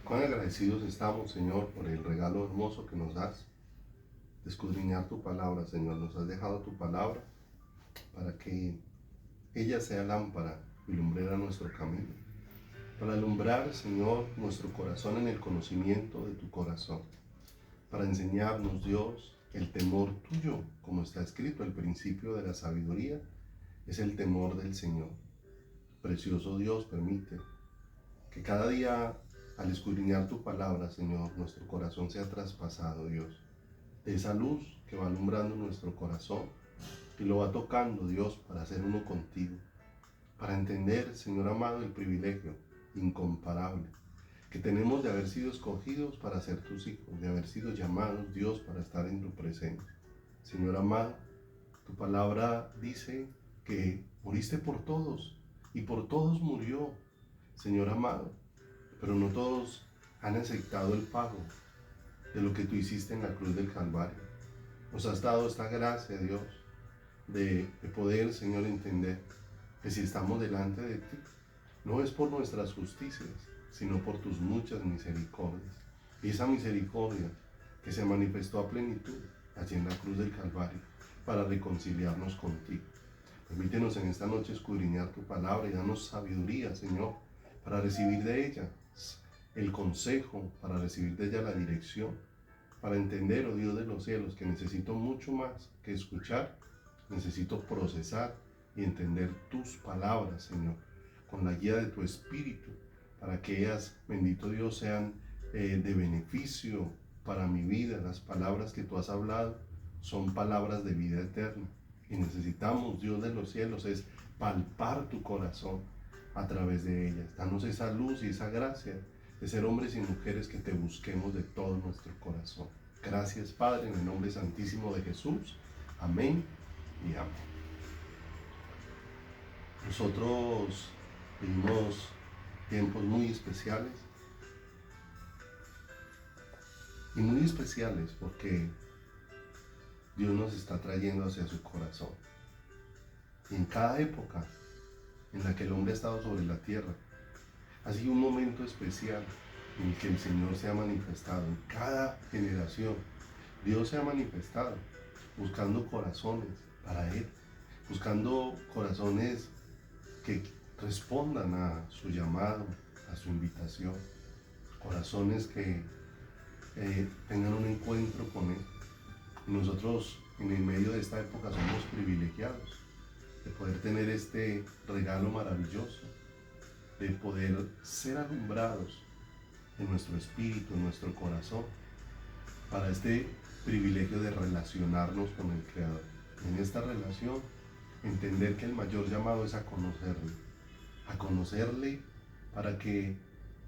Cuán agradecidos estamos, Señor, por el regalo hermoso que nos das de escudriñar tu palabra, Señor. Nos has dejado tu palabra para que ella sea lámpara y lumbrera nuestro camino. Para alumbrar, Señor, nuestro corazón en el conocimiento de tu corazón. Para enseñarnos, Dios, el temor tuyo, como está escrito, el principio de la sabiduría es el temor del Señor. Precioso Dios, permite que cada día, al escudriñar tu palabra, Señor, nuestro corazón sea traspasado, Dios, de esa luz que va alumbrando nuestro corazón y lo va tocando, Dios, para hacer uno contigo, para entender, Señor amado, el privilegio incomparable que tenemos de haber sido escogidos para ser tus hijos, de haber sido llamados, Dios, para estar en tu presencia. Señor amado, tu palabra dice que moriste por todos y por todos murió, Señor amado, pero no todos han aceptado el pago de lo que tú hiciste en la cruz del Calvario. Nos has dado esta gracia, Dios, de poder, Señor, entender que si estamos delante de ti, no es por nuestras justicias, sino por tus muchas misericordias. Y esa misericordia que se manifestó a plenitud allí en la cruz del Calvario para reconciliarnos contigo. Permítenos en esta noche escudriñar tu palabra y danos sabiduría, Señor, para recibir de ella el consejo, para recibir de ella la dirección, para entender, oh Dios de los cielos, que necesito mucho más que escuchar, necesito procesar y entender tus palabras, Señor, con la guía de tu Espíritu, para que ellas, bendito Dios, sean de beneficio para mi vida. Las palabras que tú has hablado son palabras de vida eterna. Y necesitamos, Dios de los cielos, es palpar tu corazón a través de ellas. Danos esa luz y esa gracia de ser hombres y mujeres que te busquemos de todo nuestro corazón. Gracias, Padre, en el nombre santísimo de Jesús. Amén y amén. Nosotros vivimos tiempos muy especiales y muy especiales porque Dios nos está trayendo hacia su corazón. Y en cada época en la que el hombre ha estado sobre la tierra, ha sido un momento especial en el que el Señor se ha manifestado. En cada generación, Dios se ha manifestado buscando corazones para Él, buscando corazones que respondan a su llamado, a su invitación, corazones que tengan un encuentro con Él. Y nosotros en el medio de esta época somos privilegiados de poder tener este regalo maravilloso, de poder ser alumbrados en nuestro espíritu, en nuestro corazón, para este privilegio de relacionarnos con el Creador. En esta relación, entender que el mayor llamado es a conocerle para que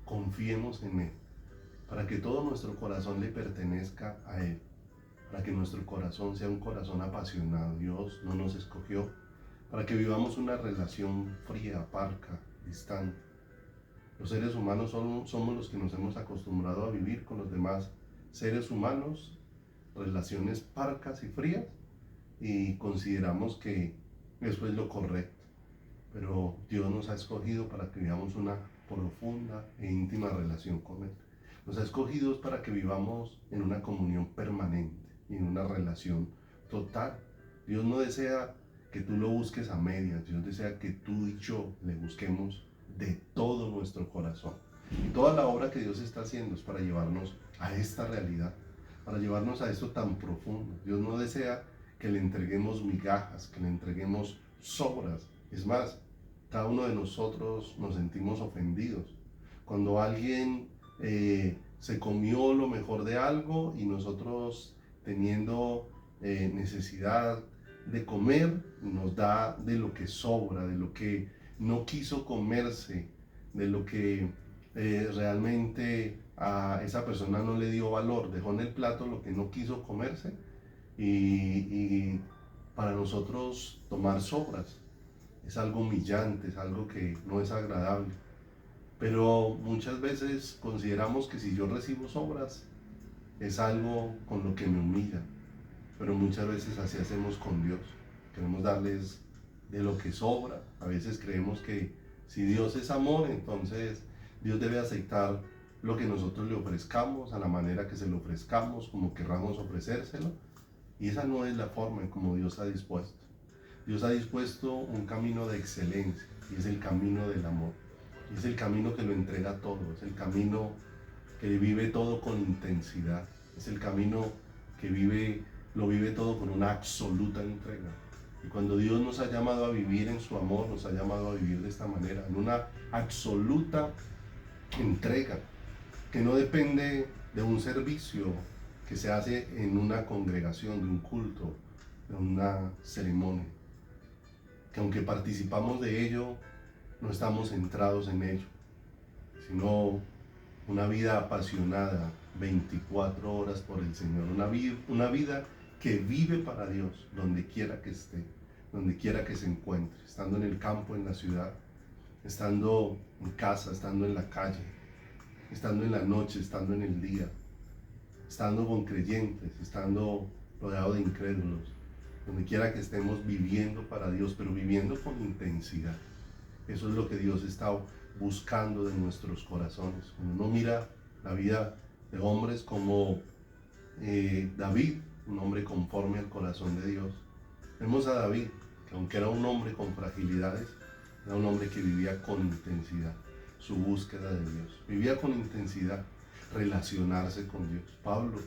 confiemos en Él, para que todo nuestro corazón le pertenezca a Él, para que nuestro corazón sea un corazón apasionado. Dios no nos escogió para que vivamos una relación fría, parca, distante. Los seres humanos somos los que nos hemos acostumbrado a vivir con los demás seres humanos, relaciones parcas y frías, y consideramos que eso es lo correcto. Pero Dios nos ha escogido para que vivamos una profunda e íntima relación con Él. Nos ha escogido para que vivamos en una comunión permanente y en una relación total. Dios no desea que tú lo busques a medias. Dios desea que tú y yo le busquemos de todo nuestro corazón. Y toda la obra que Dios está haciendo es para llevarnos a esta realidad, para llevarnos a esto tan profundo. Dios no desea que le entreguemos migajas, que le entreguemos sobras. Es más, cada uno de nosotros nos sentimos ofendidos cuando alguien se comió lo mejor de algo y nosotros, teniendo necesidad de comer, nos da de lo que sobra, de lo que no quiso comerse, de lo que realmente a esa persona no le dio valor, dejó en el plato lo que no quiso comerse, y para nosotros tomar sobras es algo humillante, es algo que no es agradable. Pero muchas veces consideramos que si yo recibo sobras es algo con lo que me humilla. Pero muchas veces así hacemos con Dios. Queremos darles de lo que sobra. A veces creemos que si Dios es amor, entonces Dios debe aceptar lo que nosotros le ofrezcamos, a la manera que se lo ofrezcamos, como querramos ofrecérselo. Y esa no es la forma en como Dios ha dispuesto. Dios ha dispuesto un camino de excelencia y es el camino del amor. Y es el camino que lo entrega todo, es el camino que vive todo con intensidad, es el camino que lo vive todo con una absoluta entrega. Y cuando Dios nos ha llamado a vivir en su amor, nos ha llamado a vivir de esta manera, en una absoluta entrega, que no depende de un servicio que se hace en una congregación, de un culto, de una ceremonia, que aunque participamos de ello, no estamos centrados en ello, sino una vida apasionada 24 horas por el Señor, una vida que vive para Dios, donde quiera que esté, donde quiera que se encuentre, estando en el campo, en la ciudad, estando en casa, estando en la calle, estando en la noche, estando en el día, estando con creyentes, estando rodeado de incrédulos, donde quiera que estemos viviendo para Dios, pero viviendo con intensidad. Eso es lo que Dios está buscando de nuestros corazones. Cuando uno mira la vida de hombres como David, un hombre conforme al corazón de Dios, vemos a David, que aunque era un hombre con fragilidades, era un hombre que vivía con intensidad su búsqueda de Dios, vivía con intensidad relacionarse con Dios. Pablo,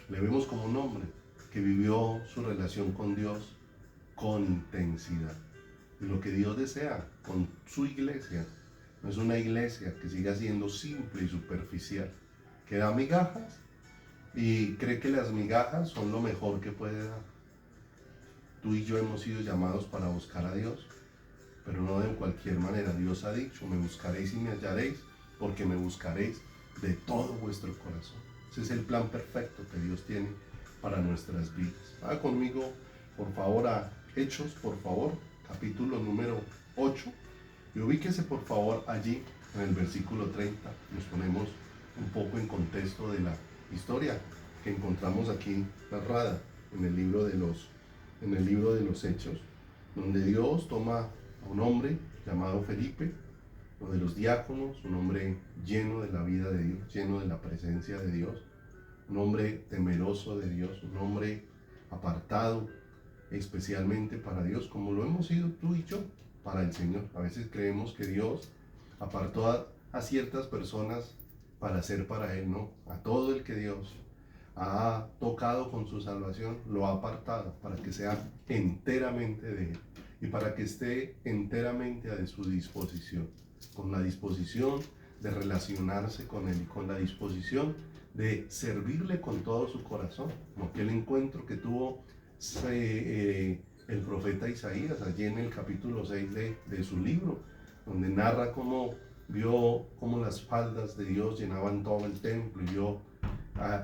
le vemos como un hombre que vivió su relación con Dios con intensidad. Y lo que Dios desea con su iglesia no es una iglesia que siga siendo simple y superficial, que da migajas y cree que las migajas son lo mejor que puede dar. Tú y yo hemos sido llamados para buscar a Dios, pero no de cualquier manera. Dios ha dicho, me buscaréis y me hallaréis, porque me buscaréis de todo vuestro corazón. Ese es el plan perfecto que Dios tiene para nuestras vidas. Vaya conmigo, por favor, a Hechos, por favor, capítulo número 8. Y ubíquese, por favor, allí en el versículo 30. Nos ponemos un poco en contexto de la historia que encontramos aquí narrada en el libro de los Hechos, donde Dios toma a un hombre llamado Felipe, uno de los diáconos, un hombre lleno de la vida de Dios, lleno de la presencia de Dios, un hombre temeroso de Dios, un hombre apartado especialmente para Dios, como lo hemos sido tú y yo para el Señor. A veces creemos que Dios apartó a ciertas personas para ser para Él, no, a todo el que Dios ha tocado con su salvación, lo ha apartado para que sea enteramente de Él y para que esté enteramente a su disposición, con la disposición de relacionarse con Él y con la disposición de servirle con todo su corazón, como aquel encuentro que tuvo el profeta Isaías allí en el capítulo 6 de su libro, donde narra cómo vio cómo las faldas de Dios llenaban todo el templo y vio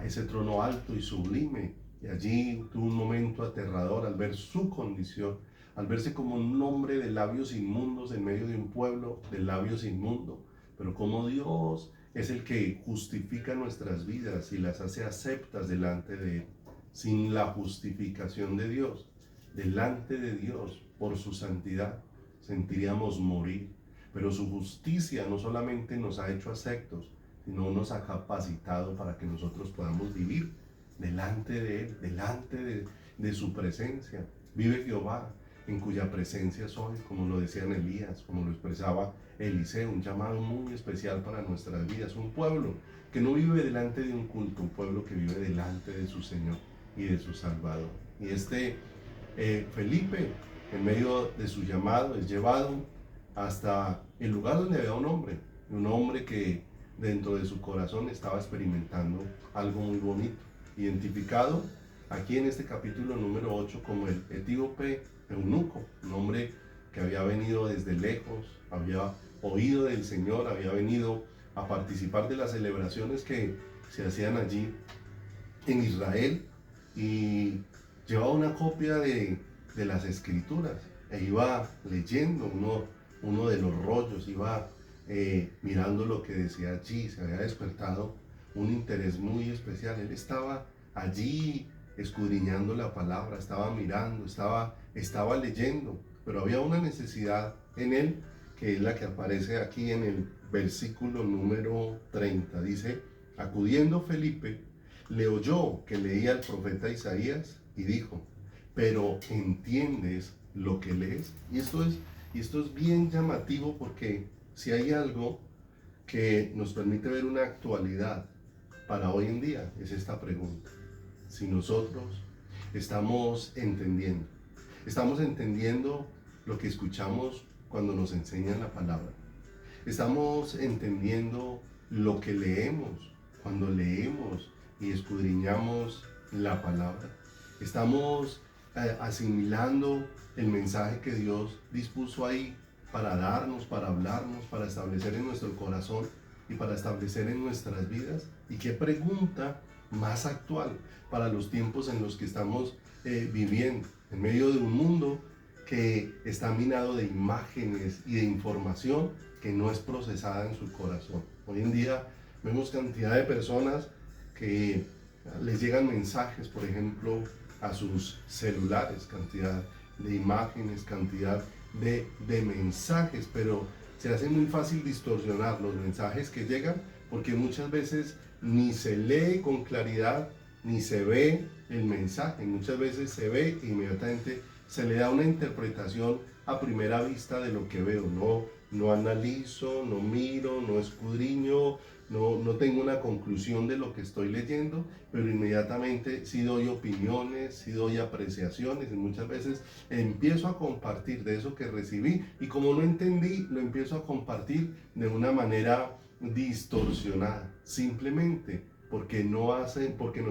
ese trono alto y sublime, y allí tuvo un momento aterrador al ver su condición, al verse como un hombre de labios inmundos en medio de un pueblo de labios inmundos, pero como Dios es el que justifica nuestras vidas y las hace aceptas delante de Él. Sin la justificación de Dios, delante de Dios, por su santidad, sentiríamos morir. Pero su justicia no solamente nos ha hecho aceptos, sino nos ha capacitado para que nosotros podamos vivir delante de Él, delante de su presencia. Vive Jehová, en cuya presencia soy, como lo decía en Elías, como lo expresaba Eliseo, un llamado muy especial para nuestras vidas. Un pueblo que no vive delante de un culto, un pueblo que vive delante de su Señor y de su Salvador. Y Felipe, en medio de su llamado, es llevado hasta el lugar donde había un hombre que dentro de su corazón estaba experimentando algo muy bonito, identificado aquí en este capítulo número 8 como el etíope eunuco, un hombre que había venido desde lejos, había oído del Señor, había venido a participar de las celebraciones que se hacían allí en Israel y llevaba una copia de las escrituras e iba leyendo uno de los rollos, iba mirando lo que decía allí. Se había despertado un interés muy especial. Él estaba allí escudriñando la palabra, estaba mirando, estaba leyendo, pero había una necesidad en él que es la que aparece aquí en el versículo número 30. Dice, acudiendo Felipe, le oyó que leía el profeta Isaías y dijo, pero ¿entiendes lo que lees? Y esto es bien llamativo porque si hay algo que nos permite ver una actualidad para hoy en día, es esta pregunta. Si nosotros estamos entendiendo lo que escuchamos cuando nos enseñan la palabra. Estamos entendiendo lo que leemos cuando leemos y escudriñamos la palabra. Estamos asimilando el mensaje que Dios dispuso ahí para darnos, para hablarnos, para establecer en nuestro corazón y para establecer en nuestras vidas. Y qué pregunta más actual para los tiempos en los que estamos viviendo, en medio de un mundo que está minado de imágenes y de información que no es procesada en su corazón. Hoy en día vemos cantidad de personas que les llegan mensajes, por ejemplo, a sus celulares, cantidad de imágenes, cantidad de mensajes, pero se hace muy fácil distorsionar los mensajes que llegan porque muchas veces ni se lee con claridad ni se ve el mensaje. Muchas veces se ve e inmediatamente se le da una interpretación a primera vista de lo que veo. No analizo, no miro, no escudriño, no tengo una conclusión de lo que estoy leyendo, pero inmediatamente sí doy opiniones, sí doy apreciaciones y muchas veces empiezo a compartir de eso que recibí y como no entendí, lo empiezo a compartir de una manera distorsionada, simplemente porque nos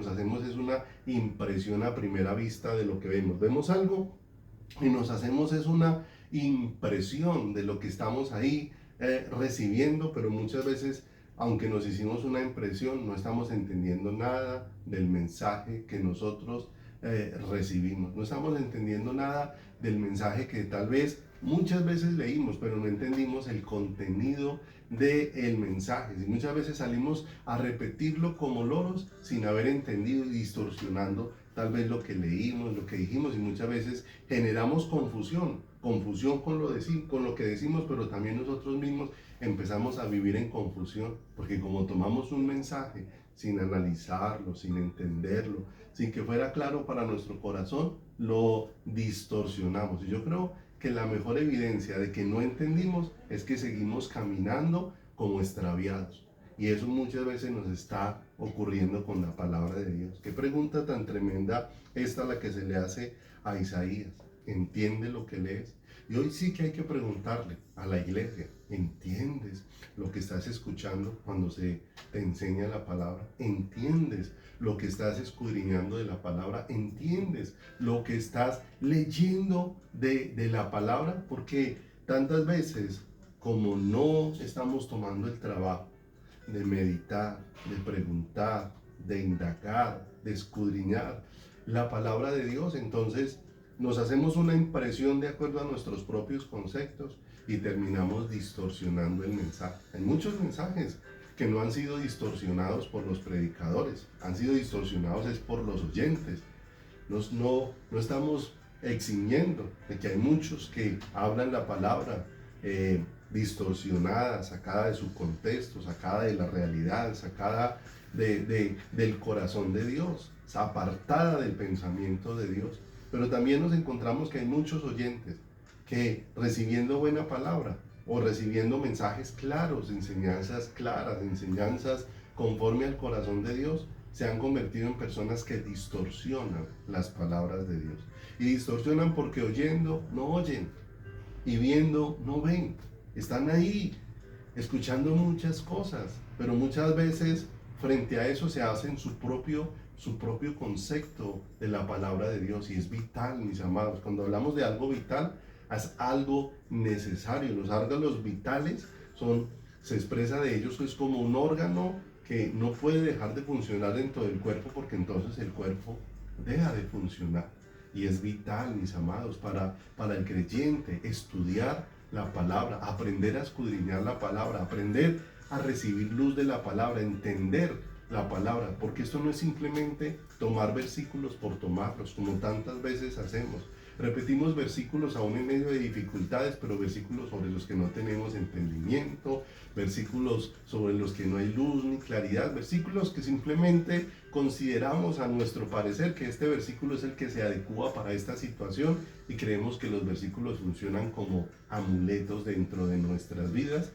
hacemos es una impresión a primera vista de lo que vemos. Vemos algo y nos hacemos es una impresión de lo que estamos ahí recibiendo, pero muchas veces, aunque nos hicimos una impresión, no estamos entendiendo nada del mensaje que nosotros recibimos. No estamos entendiendo nada del mensaje que tal vez muchas veces leímos, pero no entendimos el contenido del mensaje. Y muchas veces salimos a repetirlo como loros sin haber entendido y distorsionando tal vez lo que leímos, lo que dijimos, y muchas veces generamos confusión con lo que decimos, pero también nosotros mismos empezamos a vivir en confusión, porque como tomamos un mensaje sin analizarlo, sin entenderlo, sin que fuera claro para nuestro corazón, lo distorsionamos. Y yo creo que la mejor evidencia de que no entendimos es que seguimos caminando como extraviados. Y eso muchas veces nos está ocurriendo con la palabra de Dios. Qué pregunta tan tremenda esta la que se le hace a Isaías. ¿Entiende lo que lees? Y hoy sí que hay que preguntarle a la iglesia, ¿entiendes lo que estás escuchando cuando se te enseña la palabra? ¿Entiendes lo que estás escudriñando de la palabra? ¿Entiendes lo que estás leyendo de la palabra? Porque tantas veces, como no estamos tomando el trabajo de meditar, de preguntar, de indagar, de escudriñar la palabra de Dios, entonces nos hacemos una impresión de acuerdo a nuestros propios conceptos y terminamos distorsionando el mensaje. Hay muchos mensajes que no han sido distorsionados por los predicadores, han sido distorsionados es por los oyentes. No estamos eximiendo de que hay muchos que hablan la palabra distorsionada, sacada de su contexto, sacada de la realidad, sacada del corazón de Dios, apartada del pensamiento de Dios. Pero también nos encontramos que hay muchos oyentes que recibiendo buena palabra o recibiendo mensajes claros, enseñanzas claras, enseñanzas conforme al corazón de Dios, se han convertido en personas que distorsionan las palabras de Dios. Y distorsionan porque oyendo no oyen y viendo no ven. Están ahí escuchando muchas cosas, pero muchas veces frente a eso se hacen su propio concepto de la palabra de Dios. Y es vital, mis amados. Cuando hablamos de algo vital, es algo necesario. Los órganos vitales se expresa de ellos, es como un órgano que no puede dejar de funcionar dentro del cuerpo, porque entonces el cuerpo deja de funcionar. Y es vital, mis amados, para el creyente estudiar la palabra, aprender a escudriñar la palabra, aprender a recibir luz de la palabra, entender la palabra, porque esto no es simplemente tomar versículos por tomarlos, como tantas veces hacemos. repetimos versículos aún en medio de dificultades, pero versículos sobre los que no tenemos entendimiento, versículos sobre los que no hay luz ni claridad, versículos que simplemente consideramos a nuestro parecer que este versículo es el que se adecua para esta situación y creemos que los versículos funcionan como amuletos dentro de nuestras vidas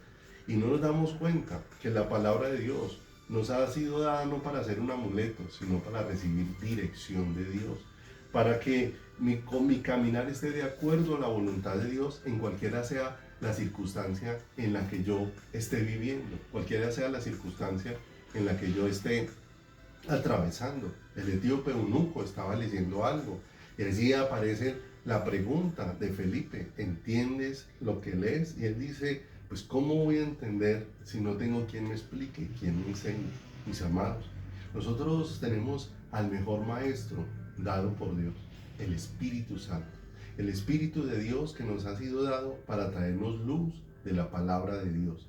y no nos damos cuenta que la palabra de Dios nos ha sido dada no para ser un amuleto, sino para recibir dirección de Dios, para que mi caminar esté de acuerdo a la voluntad de Dios en cualquiera sea la circunstancia en la que yo esté viviendo, cualquiera sea la circunstancia en la que yo esté atravesando. El etíope eunuco estaba leyendo algo y allí aparece la pregunta de Felipe: ¿entiendes lo que lees? Y él dice: pues ¿cómo voy a entender si no tengo quien me explique, quien me enseñe? Mis amados, nosotros tenemos al mejor maestro dado por Dios, el Espíritu Santo, el Espíritu de Dios que nos ha sido dado para traernos luz de la palabra de Dios.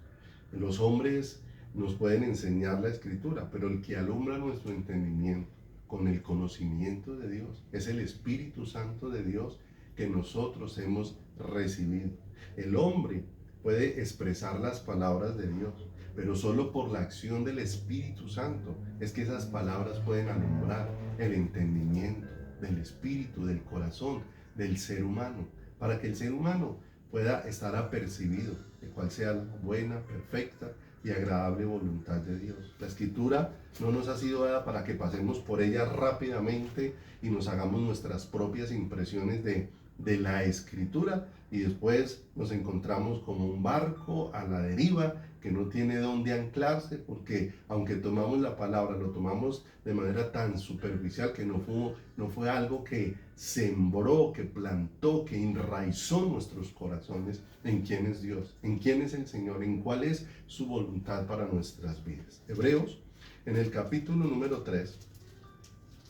Los hombres nos pueden enseñar la Escritura, pero el que alumbra nuestro entendimiento con el conocimiento de Dios es el Espíritu Santo de Dios que nosotros hemos recibido. El hombre puede expresar las palabras de Dios, pero solo por la acción del Espíritu Santo es que esas palabras pueden alumbrar el entendimiento del espíritu, del corazón, del ser humano, para que el ser humano pueda estar apercibido de cuál sea la buena, perfecta y agradable voluntad de Dios. La Escritura no nos ha sido dada para que pasemos por ella rápidamente y nos hagamos nuestras propias impresiones de la Escritura y después nos encontramos como un barco a la deriva que no tiene dónde anclarse, porque aunque tomamos la palabra, lo tomamos de manera tan superficial que no fue algo que sembró, que plantó, que enraizó nuestros corazones en quién es Dios, en quién es el Señor, en cuál es su voluntad para nuestras vidas. Hebreos, en el capítulo número 3,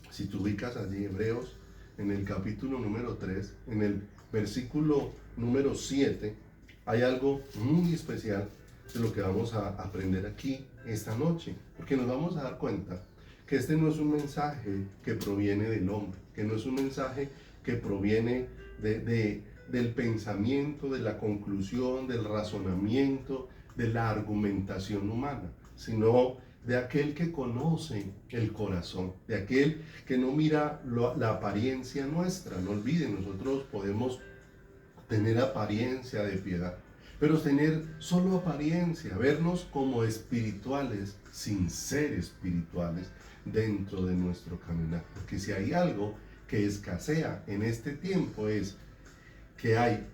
si tú ubicas allí Hebreos, en el capítulo número 3, en el versículo número 7, hay algo muy especial de lo que vamos a aprender aquí esta noche, porque nos vamos a dar cuenta que este no es un mensaje que proviene del hombre, que no es un mensaje que proviene del pensamiento, de la conclusión, del razonamiento, de la argumentación humana, sino de aquel que conoce el corazón, de aquel que no mira la apariencia nuestra. No olviden, nosotros podemos tener apariencia de piedad, pero tener solo apariencia, vernos como espirituales sin ser espirituales dentro de nuestro caminar. Porque si hay algo que escasea en este tiempo es que hay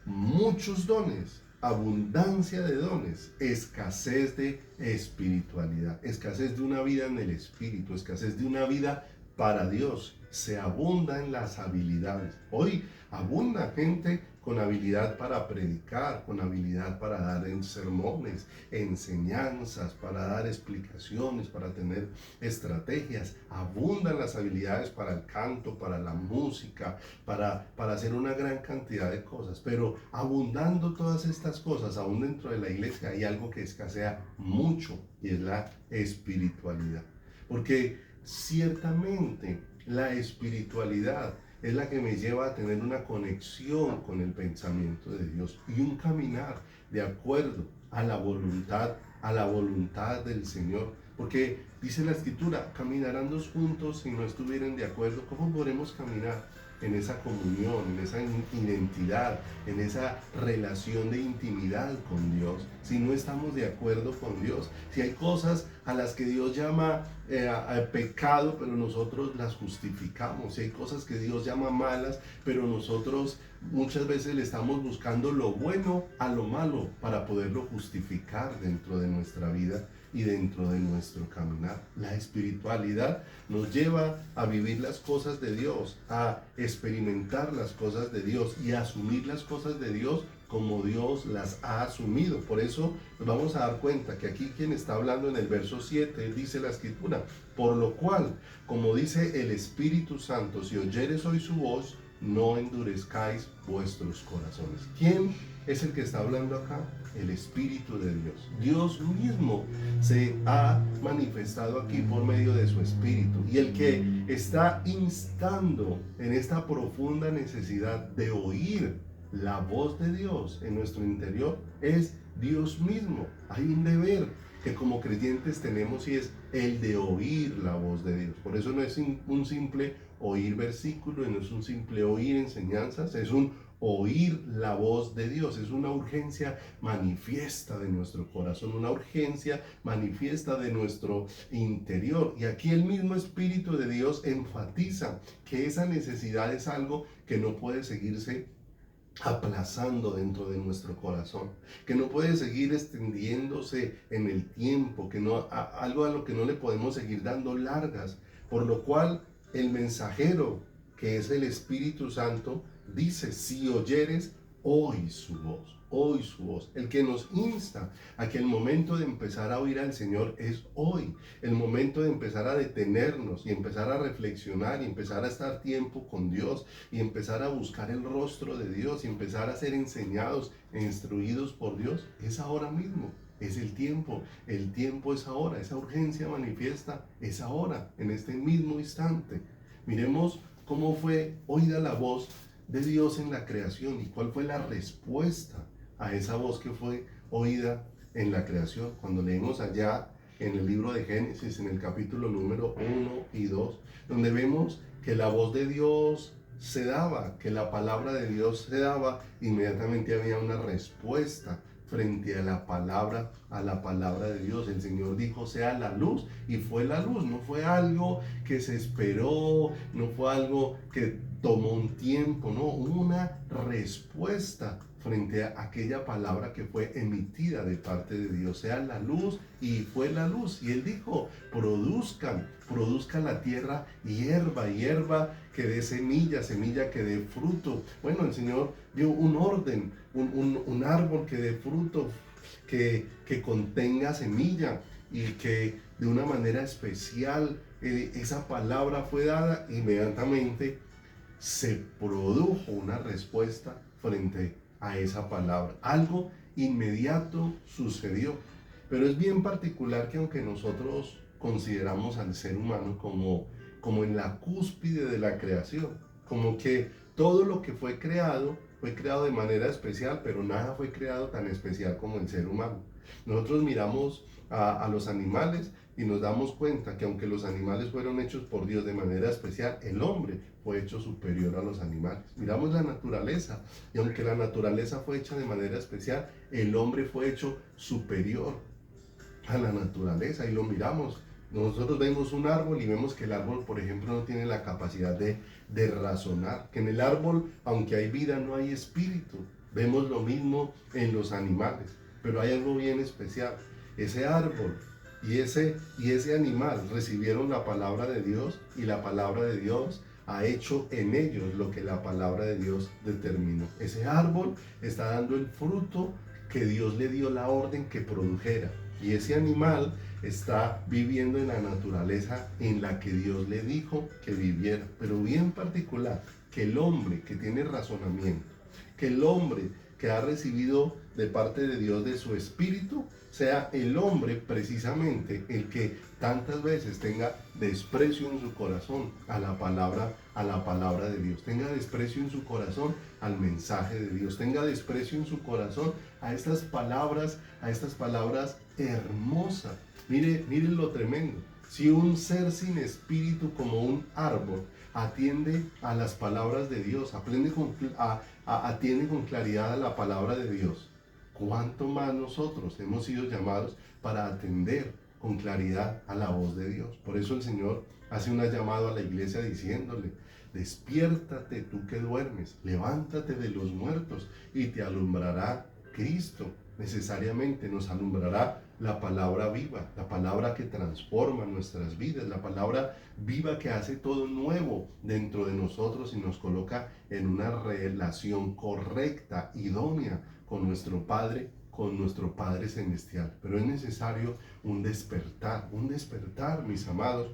muchos dones, abundancia de dones, escasez de espiritualidad, escasez de una vida en el espíritu, escasez de una vida para Dios. Se abunda en las habilidades. Hoy abunda gente con habilidad para predicar, con habilidad para dar en sermones, enseñanzas, para dar explicaciones, para tener estrategias. Abundan las habilidades para el canto, para la música, para hacer una gran cantidad de cosas. Pero abundando todas estas cosas, aún dentro de la iglesia hay algo que escasea mucho y es la espiritualidad. Porque ciertamente la espiritualidad es la que me lleva a tener una conexión con el pensamiento de Dios y un caminar de acuerdo a la voluntad del Señor. Porque dice la Escritura, caminarán dos juntos si no estuvieran de acuerdo. ¿Cómo podremos caminar en esa comunión, en esa identidad, en esa relación de intimidad con Dios si no estamos de acuerdo con Dios? Si hay cosas a las que Dios llama pecado, pero nosotros las justificamos. Si hay cosas que Dios llama malas, pero nosotros muchas veces le estamos buscando lo bueno a lo malo para poderlo justificar dentro de nuestra vida y dentro de nuestro caminar. La espiritualidad nos lleva a vivir las cosas de Dios, a experimentar las cosas de Dios y a asumir las cosas de Dios como Dios las ha asumido. Por eso nos vamos a dar cuenta que aquí quien está hablando en el verso 7 dice la Escritura: por lo cual, como dice el Espíritu Santo, si oyeres hoy su voz, no endurezcáis vuestros corazones. ¿Quién es el que está hablando acá? El Espíritu de Dios. Dios mismo se ha manifestado aquí por medio de su Espíritu. Y el que está instando en esta profunda necesidad de oír la voz de Dios en nuestro interior es Dios mismo. Hay un deber que como creyentes tenemos y es el de oír la voz de Dios. Por eso no es un simple oír versículos, no es un simple oír enseñanzas, es un oír la voz de Dios. Es una urgencia manifiesta de nuestro corazón, una urgencia manifiesta de nuestro interior. Y aquí el mismo Espíritu de Dios enfatiza que esa necesidad es algo que no puede seguirse aplazando dentro de nuestro corazón, que no puede seguir extendiéndose en el tiempo, que no, algo a lo que no le podemos seguir dando largas, por lo cual el mensajero, que es el Espíritu Santo, dice: si oyeres, oí su voz. Hoy su voz. El que nos insta a que el momento de empezar a oír al Señor es hoy. El momento de empezar a detenernos y empezar a reflexionar y empezar a estar tiempo con Dios y empezar a buscar el rostro de Dios y empezar a ser enseñados e instruidos por Dios es ahora mismo. Es el tiempo es ahora. Esa urgencia manifiesta es ahora, en este mismo instante. Miremos cómo fue oída la voz de Dios en la creación y cuál fue la respuesta a esa voz que fue oída en la creación. Cuando leemos allá en el libro de Génesis, en el capítulo número 1 y 2, donde vemos que la voz de Dios se daba, que la palabra de Dios se daba, inmediatamente había una respuesta frente a la palabra de Dios. El Señor dijo: sea la luz, y fue la luz. No fue algo que se esperó, no fue algo que tomó un tiempo, no, hubo una respuesta frente a aquella palabra que fue emitida de parte de Dios. Sea la luz, y fue la luz. Y Él dijo: produzca la tierra hierba que dé semilla que dé fruto. Bueno, el Señor dio un orden, un árbol que dé fruto, que contenga semilla, y que de una manera especial esa palabra fue dada. Inmediatamente se produjo una respuesta frente a esa palabra. Algo inmediato sucedió. Pero es bien particular que aunque nosotros consideramos al ser humano como en la cúspide de la creación, como que todo lo que fue creado de manera especial, pero nada fue creado tan especial como el ser humano. Nosotros miramos a los animales y nos damos cuenta que aunque los animales fueron hechos por Dios de manera especial, el hombre fue hecho superior a los animales. Miramos la naturaleza, y aunque la naturaleza fue hecha de manera especial, el hombre fue hecho superior a la naturaleza. Y lo miramos. Nosotros vemos un árbol y vemos que el árbol, por ejemplo, no tiene la capacidad de razonar, que en el árbol, aunque hay vida, no hay espíritu. Vemos lo mismo en los animales, pero hay algo bien especial. Ese árbol y ese animal recibieron la palabra de Dios, y la palabra de Dios ha hecho en ellos lo que la palabra de Dios determinó. Ese árbol está dando el fruto que Dios le dio la orden que produjera, y ese animal está viviendo en la naturaleza en la que Dios le dijo que viviera. Pero bien particular, que el hombre que tiene razonamiento, que el hombre que ha recibido de parte de Dios de su espíritu, sea el hombre precisamente el que tantas veces tenga desprecio en su corazón a la palabra de Dios, tenga desprecio en su corazón al mensaje de Dios, tenga desprecio en su corazón a estas palabras hermosas. Miren lo tremendo. Si un ser sin espíritu como un árbol atiende a las palabras de Dios, atiende con claridad a la palabra de Dios, ¿cuánto más nosotros hemos sido llamados para atender con claridad a la voz de Dios? Por eso el Señor hace un llamado a la iglesia diciéndole: despiértate tú que duermes, levántate de los muertos y te alumbrará Cristo. Necesariamente nos alumbrará la palabra viva, la palabra que transforma nuestras vidas, la palabra viva que hace todo nuevo dentro de nosotros y nos coloca en una relación correcta, idónea con nuestro Padre celestial. Pero es necesario un despertar, mis amados,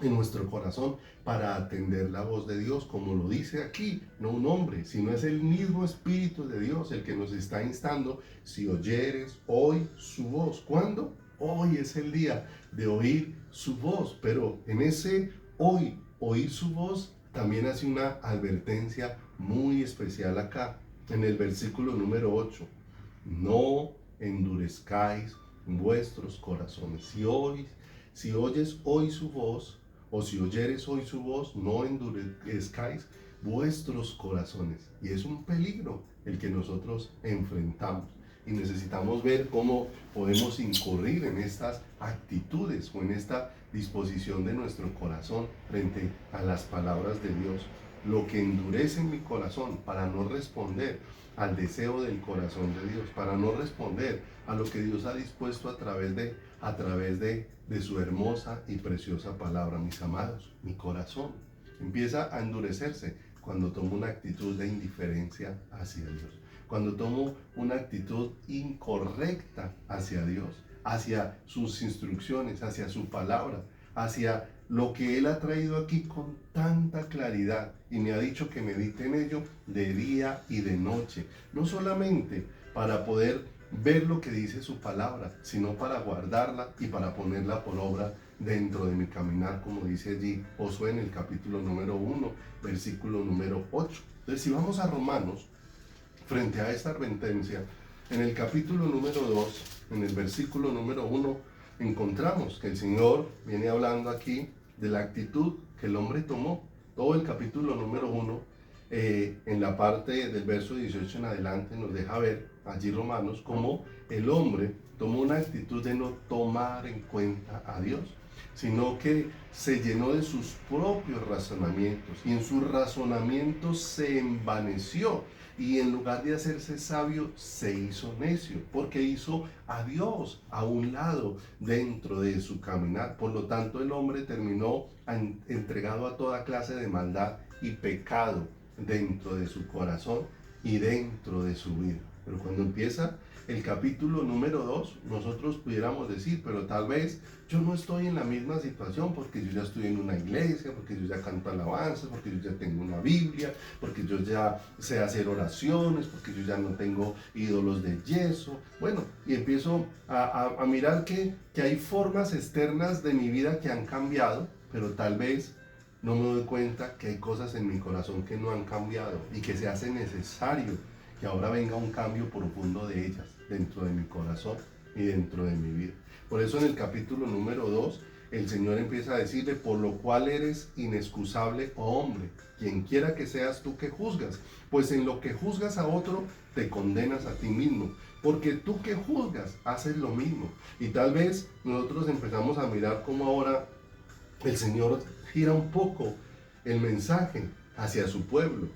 en nuestro corazón para atender la voz de Dios, como lo dice aquí, no un hombre, sino es el mismo Espíritu de Dios el que nos está instando: si oyeres hoy su voz. ¿Cuándo? Hoy es el día de oír su voz, pero en ese hoy, oír su voz, también hace una advertencia muy especial acá, en el versículo número 8: no endurezcáis vuestros corazones. Si oyes hoy su voz, o si oyeres hoy su voz, no endurezcáis vuestros corazones. Y es un peligro el que nosotros enfrentamos. Y necesitamos ver cómo podemos incurrir en estas actitudes o en esta disposición de nuestro corazón frente a las palabras de Dios. Lo que endurece mi corazón para no responder al deseo del corazón de Dios, para no responder a lo que Dios ha dispuesto a través de su hermosa y preciosa palabra. Mis amados, mi corazón empieza a endurecerse cuando tomo una actitud de indiferencia hacia Dios, cuando tomo una actitud incorrecta hacia Dios, hacia sus instrucciones, hacia su palabra, hacia lo que Él ha traído aquí con tanta claridad y me ha dicho que medite en ello de día y de noche, no solamente para poder ver lo que dice su palabra, sino para guardarla y para ponerla por obra dentro de mi caminar, como dice allí Josué en el capítulo número 1, versículo número 8. Entonces, si vamos a Romanos, frente a esta advertencia, en el capítulo número 2, en el versículo número 1, encontramos que el Señor viene hablando aquí de la actitud que el hombre tomó. Todo el capítulo número 1, en la parte del verso 18 en adelante, nos deja ver allí Romanos cómo el hombre tomó una actitud de no tomar en cuenta a Dios, sino que se llenó de sus propios razonamientos y en sus razonamientos se envaneció y en lugar de hacerse sabio se hizo necio, porque hizo a Dios a un lado dentro de su caminar. Por lo tanto, el hombre terminó entregado a toda clase de maldad y pecado dentro de su corazón y dentro de su vida. Pero cuando empieza el capítulo número 2, nosotros pudiéramos decir, pero tal vez yo no estoy en la misma situación porque yo ya estoy en una iglesia, porque yo ya canto alabanzas, porque yo ya tengo una Biblia, porque yo ya sé hacer oraciones, porque yo ya no tengo ídolos de yeso. Bueno, y empiezo a mirar que hay formas externas de mi vida que han cambiado, pero tal vez no me doy cuenta que hay cosas en mi corazón que no han cambiado y que se hace necesario que ahora venga un cambio profundo de ellas dentro de mi corazón y dentro de mi vida. Por eso en el capítulo número 2, el Señor empieza a decirle: por lo cual eres inexcusable, oh hombre, quien quiera que seas tú que juzgas, pues en lo que juzgas a otro, te condenas a ti mismo, porque tú que juzgas, haces lo mismo. Y tal vez nosotros empezamos a mirar cómo ahora el Señor gira un poco el mensaje hacia su pueblo,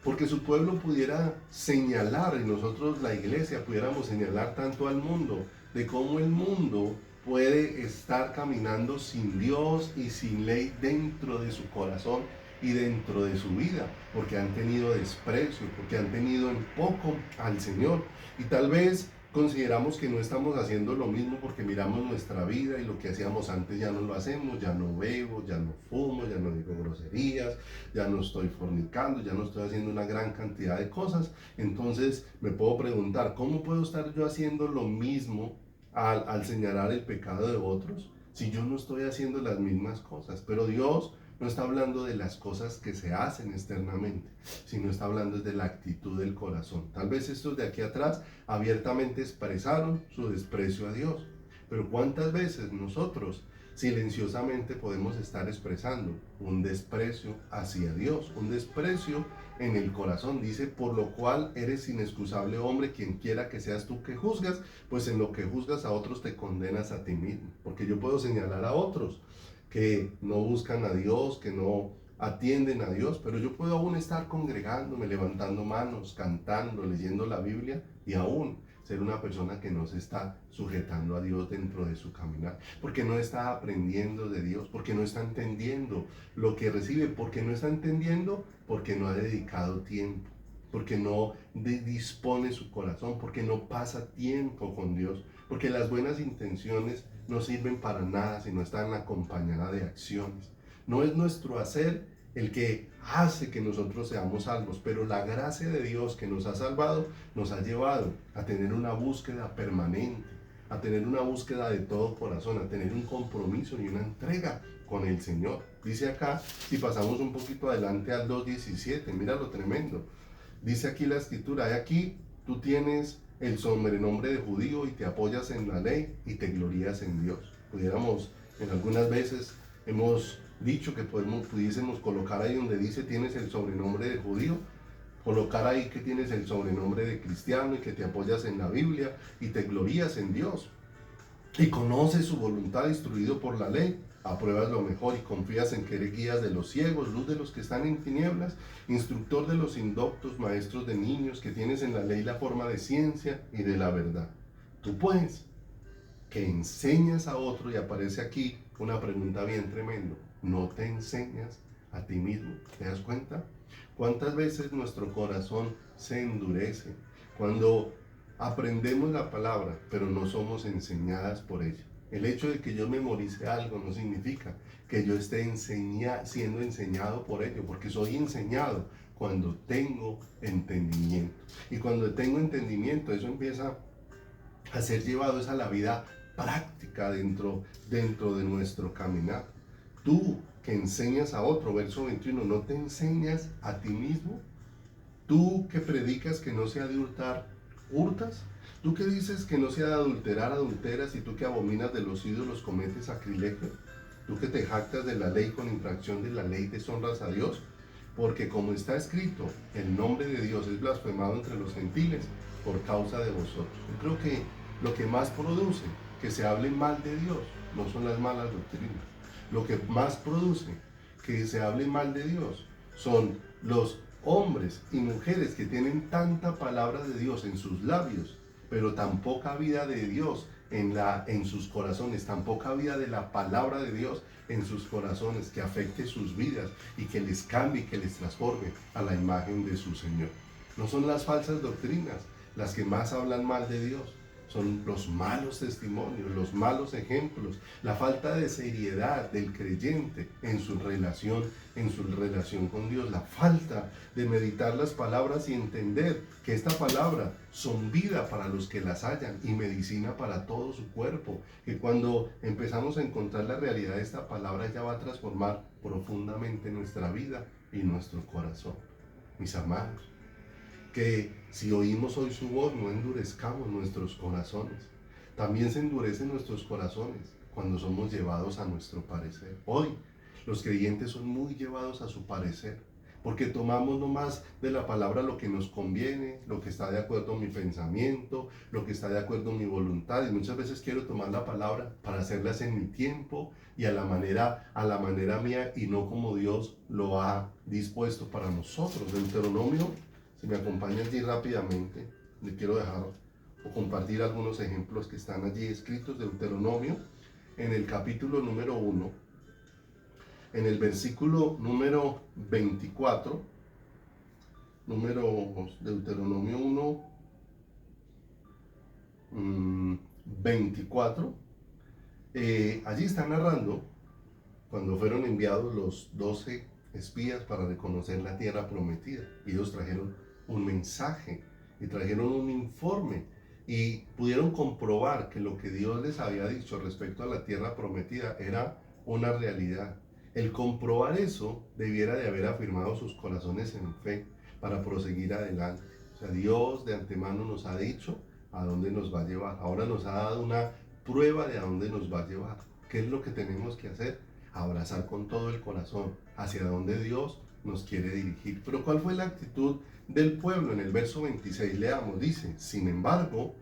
porque su pueblo pudiera señalar, y nosotros la iglesia pudiéramos señalar tanto al mundo, de cómo el mundo puede estar caminando sin Dios y sin ley dentro de su corazón y dentro de su vida, porque han tenido desprecio, porque han tenido en poco al Señor. Y tal vez consideramos que no estamos haciendo lo mismo porque miramos nuestra vida y lo que hacíamos antes ya no lo hacemos, ya no bebo, ya no fumo, ya no digo groserías, ya no estoy fornicando, ya no estoy haciendo una gran cantidad de cosas. Entonces me puedo preguntar, ¿cómo puedo estar yo haciendo lo mismo al señalar el pecado de otros si yo no estoy haciendo las mismas cosas? Pero Dios no está hablando de las cosas que se hacen externamente, sino está hablando de la actitud del corazón. Tal vez estos de aquí atrás abiertamente expresaron su desprecio a Dios, pero ¿cuántas veces nosotros silenciosamente podemos estar expresando un desprecio hacia Dios, un desprecio en el corazón? Dice: por lo cual eres inexcusable, hombre, quien quiera que seas tú que juzgas, pues en lo que juzgas a otros te condenas a ti mismo. Porque yo puedo señalar a otros que no buscan a Dios, que no atienden a Dios, pero yo puedo aún estar congregándome, levantando manos, cantando, leyendo la Biblia y aún ser una persona que no se está sujetando a Dios dentro de su caminar, porque no está aprendiendo de Dios, porque no está entendiendo lo que recibe, porque no está entendiendo, porque no ha dedicado tiempo, porque no dispone su corazón, porque no pasa tiempo con Dios, porque las buenas intenciones no sirven para nada si no están acompañadas de acciones. No es nuestro hacer el que hace que nosotros seamos salvos, pero la gracia de Dios que nos ha salvado nos ha llevado a tener una búsqueda permanente, a tener una búsqueda de todo corazón, a tener un compromiso y una entrega con el Señor. Dice acá, si pasamos un poquito adelante al 2:17, mira lo tremendo. Dice aquí la escritura, de aquí tú tienes el sobrenombre de judío y te apoyas en la ley y te glorías en Dios. Pudiéramos, en algunas veces hemos dicho que pudiésemos colocar ahí donde dice tienes el sobrenombre de judío, colocar ahí que tienes el sobrenombre de cristiano y que te apoyas en la Biblia y te glorías en Dios y conoces su voluntad instruido por la ley, apruebas lo mejor y confías en que eres guías de los ciegos, luz de los que están en tinieblas, instructor de los indoctos, maestros de niños, que tienes en la ley la forma de ciencia y de la verdad. Tú pues, que enseñas a otro, y aparece aquí una pregunta bien tremenda, ¿no te enseñas a ti mismo? ¿Te das cuenta? ¿Cuántas veces nuestro corazón se endurece cuando aprendemos la palabra, pero no somos enseñadas por ella? El hecho de que yo memorice algo no significa que yo esté siendo enseñado por ello, porque soy enseñado cuando tengo entendimiento. Y cuando tengo entendimiento, eso empieza a ser llevado a la vida práctica dentro de nuestro caminar. Tú que enseñas a otro, verso 21, ¿no te enseñas a ti mismo? Tú que predicas que no se ha de hurtar, ¿hurtas? Tú que dices que no se ha de adulterar, adulteras, y tú que abominas de los ídolos, cometes sacrilegio. Tú que te jactas de la ley, con infracción de la ley deshonras a Dios. Porque como está escrito, el nombre de Dios es blasfemado entre los gentiles por causa de vosotros. Yo creo que lo que más produce que se hable mal de Dios no son las malas doctrinas. Lo que más produce que se hable mal de Dios son los hombres y mujeres que tienen tanta palabra de Dios en sus labios, pero tan poca vida de Dios en sus corazones, tan poca vida de la palabra de Dios en sus corazones, que afecte sus vidas y que les cambie, que les transforme a la imagen de su Señor. No son las falsas doctrinas las que más hablan mal de Dios, son los malos testimonios, los malos ejemplos, la falta de seriedad del creyente en su relación con Dios, la falta de meditar las palabras y entender que esta palabra son vida para los que las hallan y medicina para todo su cuerpo, que cuando empezamos a encontrar la realidad de esta palabra ya va a transformar profundamente nuestra vida y nuestro corazón. Mis amados, que si oímos hoy su voz, no endurezcamos nuestros corazones. También se endurecen nuestros corazones cuando somos llevados a nuestro parecer. Hoy los creyentes son muy llevados a su parecer, porque tomamos nomás de la palabra lo que nos conviene, lo que está de acuerdo a mi pensamiento, lo que está de acuerdo a mi voluntad, y muchas veces quiero tomar la palabra para hacerlas en mi tiempo y a la manera mía, y no como Dios lo ha dispuesto para nosotros. Deuteronomio, si me acompañan allí rápidamente, le quiero dejar o compartir algunos ejemplos que están allí escritos. Deuteronomio, en el capítulo número 1, en el versículo número 24, Deuteronomio 1, 24, allí está narrando cuando fueron enviados los 12 espías para reconocer la tierra prometida. Y ellos trajeron un mensaje y trajeron un informe y pudieron comprobar que lo que Dios les había dicho respecto a la tierra prometida era una realidad. El comprobar eso debiera de haber afirmado sus corazones en fe para proseguir adelante. O sea, Dios de antemano nos ha dicho a dónde nos va a llevar. Ahora nos ha dado una prueba de a dónde nos va a llevar. ¿Qué es lo que tenemos que hacer? Abrazar con todo el corazón hacia donde Dios nos quiere dirigir. Pero ¿cuál fue la actitud del pueblo? En el verso 26 leamos, dice: sin embargo,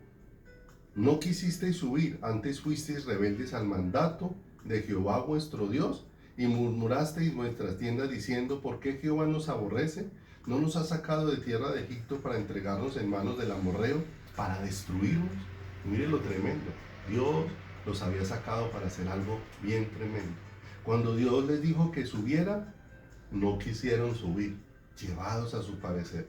no quisisteis subir, antes fuisteis rebeldes al mandato de Jehová vuestro Dios, y murmurasteis vuestras tiendas diciendo: ¿por qué Jehová nos aborrece? ¿No nos ha sacado de tierra de Egipto para entregarnos en manos del amorreo, para destruirnos? Mire lo tremendo. Dios los había sacado para hacer algo bien tremendo. Cuando Dios les dijo que subieran, no quisieron subir, llevados a su parecer.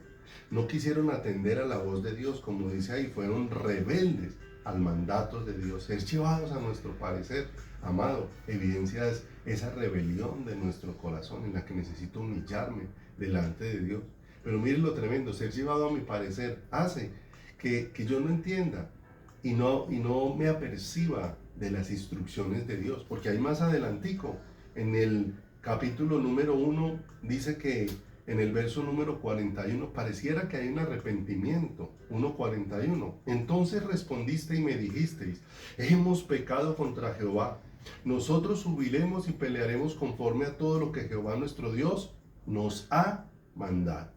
No quisieron atender a la voz de Dios, como dice ahí, fueron rebeldes al mandato de Dios, ser llevados a nuestro parecer. Amado, evidencia esa rebelión de nuestro corazón en la que necesito humillarme delante de Dios. Pero miren lo tremendo, ser llevado a mi parecer hace que yo no entienda y no me aperciba de las instrucciones de Dios, porque ahí más adelantico, en el capítulo número 1, dice que en el verso número 41, pareciera que hay un arrepentimiento. 1:41. Entonces respondiste y me dijisteis: hemos pecado contra Jehová. Nosotros subiremos y pelearemos conforme a todo lo que Jehová nuestro Dios nos ha mandado.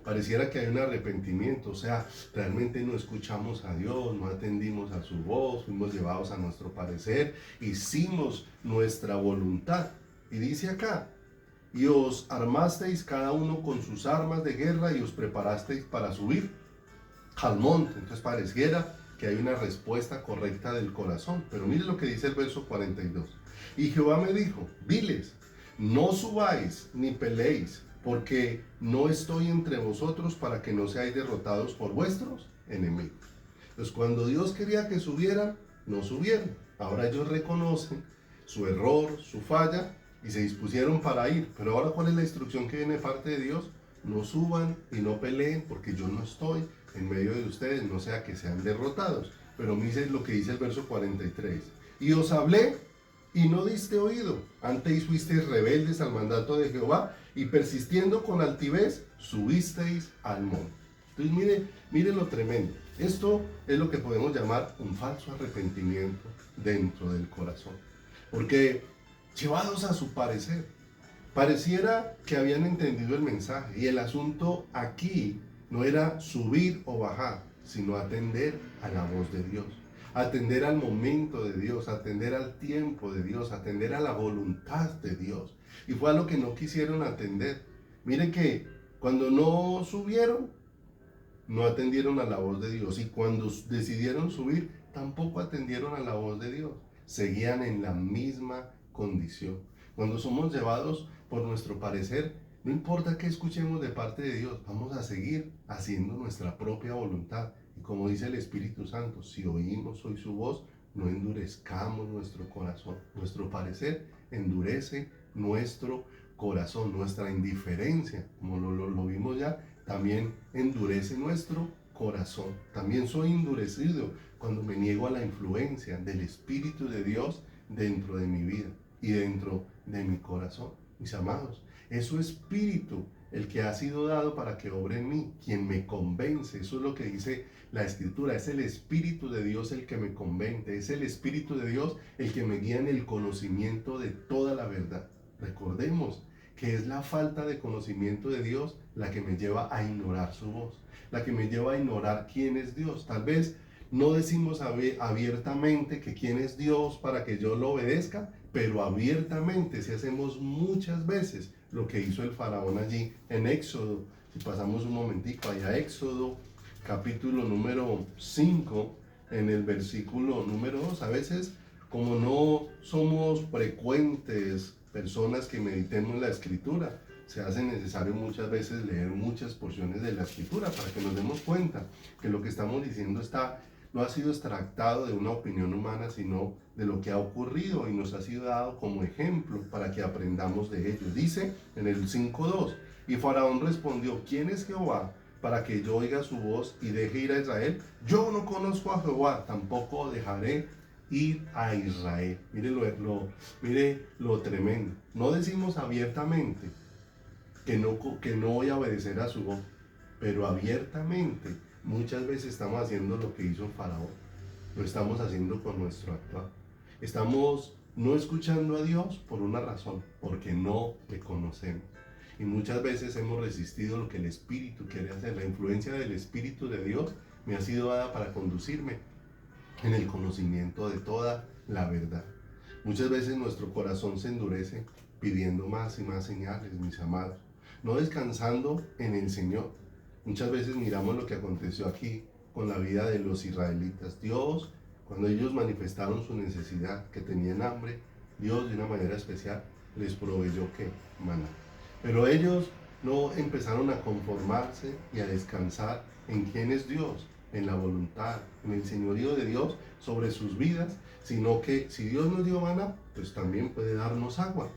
Pareciera que hay un arrepentimiento, o sea, realmente no escuchamos a Dios, no atendimos a su voz, fuimos llevados a nuestro parecer, hicimos nuestra voluntad. Y dice acá: y os armasteis cada uno con sus armas de guerra y os preparasteis para subir al monte. Entonces pareciera que hay una respuesta correcta del corazón. Pero mire lo que dice el verso 42. Y Jehová me dijo: diles, no subáis ni peleéis, porque no estoy entre vosotros para que no seáis derrotados por vuestros enemigos. Entonces cuando Dios quería que subieran, no subieron. Ahora ellos reconocen su error, su falla, y se dispusieron para ir. Pero ahora, ¿cuál es la instrucción que viene de parte de Dios? No suban y no peleen, porque yo no estoy en medio de ustedes, no sea que sean derrotados. Pero dice lo que dice el verso 43. Y os hablé y no diste oído, antes fuisteis rebeldes al mandato de Jehová, y persistiendo con altivez, subisteis al monte. Entonces mire lo tremendo. Esto es lo que podemos llamar un falso arrepentimiento dentro del corazón. Porque llevados a su parecer, pareciera que habían entendido el mensaje, y el asunto aquí no era subir o bajar, sino atender a la voz de Dios, atender al momento de Dios, atender al tiempo de Dios, atender a la voluntad de Dios. Y fue a lo que no quisieron atender. Miren que cuando no subieron, no atendieron a la voz de Dios, y cuando decidieron subir, tampoco atendieron a la voz de Dios. Seguían en la misma condición. Cuando somos llevados por nuestro parecer, no importa qué escuchemos de parte de Dios, vamos a seguir haciendo nuestra propia voluntad. Y como dice el Espíritu Santo, si oímos hoy su voz, no endurezcamos nuestro corazón. Nuestro parecer endurece nuestro corazón, nuestra indiferencia, como lo vimos ya, también endurece nuestro corazón. También soy endurecido cuando me niego a la influencia del Espíritu de Dios dentro de mi vida y dentro de mi corazón. Mis amados, es su Espíritu el que ha sido dado para que obre en mí, quien me convence. Eso es lo que dice la Escritura. Es el Espíritu de Dios el que me convence, es el Espíritu de Dios el que me guía en el conocimiento de toda la verdad. Recordemos que es la falta de conocimiento de Dios la que me lleva a ignorar su voz, la que me lleva a ignorar quién es Dios. Tal vez no decimos abiertamente que quién es Dios para que yo lo obedezca, pero abiertamente si hacemos muchas veces lo que hizo el faraón allí en Éxodo. Si pasamos un momentico allá a Éxodo, capítulo número 5, en el versículo número 2, a veces como no somos frecuentes personas que meditemos la Escritura, se hace necesario muchas veces leer muchas porciones de la Escritura para que nos demos cuenta que lo que estamos diciendo no ha sido extractado de una opinión humana, sino de lo que ha ocurrido y nos ha sido dado como ejemplo para que aprendamos de ello. Dice en el 5:2, y Faraón respondió: ¿quién es Jehová para que yo oiga su voz y deje ir a Israel? Yo no conozco a Jehová, tampoco dejaré ir a Israel. Mire lo tremendo. No decimos abiertamente que no voy a obedecer a su voz, pero abiertamente muchas veces estamos haciendo lo que hizo Faraón. Lo estamos haciendo con nuestro actuar. Estamos no escuchando a Dios por una razón, porque no le conocemos. Y muchas veces hemos resistido lo que el Espíritu quiere hacer. La influencia del Espíritu de Dios me ha sido dada para conducirme en el conocimiento de toda la verdad. Muchas veces nuestro corazón se endurece pidiendo más y más señales, mis amados, no descansando en el Señor. Muchas veces miramos lo que aconteció aquí con la vida de los israelitas. Dios, cuando ellos manifestaron su necesidad, que tenían hambre, Dios de una manera especial les proveyó ¿qué? Maná. Pero ellos no empezaron a conformarse y a descansar en quién es Dios, en la voluntad, en el señorío de Dios sobre sus vidas, sino que si Dios nos dio maná, pues también puede darnos agua.